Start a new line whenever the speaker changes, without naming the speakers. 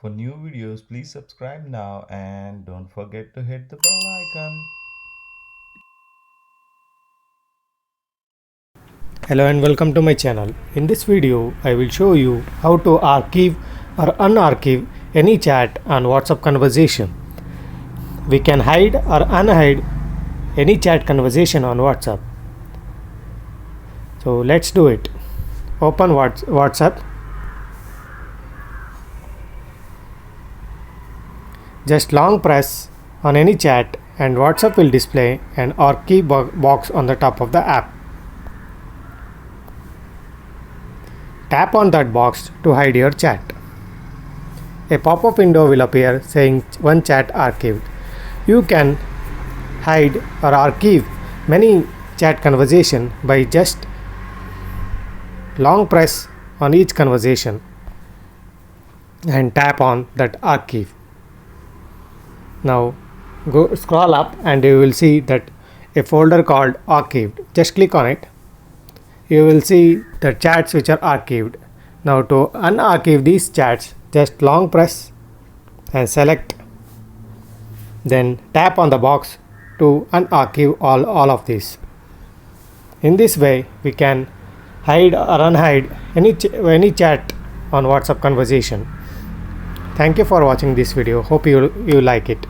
For new videos, please subscribe now and don't forget to hit the bell icon.
Hello and welcome to my channel. In this video, I will show you how to archive or unarchive any chat on WhatsApp conversation. We can hide or unhide any chat conversation on WhatsApp. So let's do it. Open WhatsApp. Just long press on any chat and WhatsApp will display an archive box on the top of the app. Tap on that box to hide your chat. A pop-up window will appear saying one chat archived. You can hide or archive many chat conversation by just long press on each conversation and tap on that archive. Now go scroll up and you will see that a folder called archived. Just click on it. You will see the chats which are archived. Now to unarchive these chats, just long press and select, then tap on the box to unarchive all of these. In this way we can hide or unhide any chat on WhatsApp conversation. Thank you for watching this video. Hope you like it.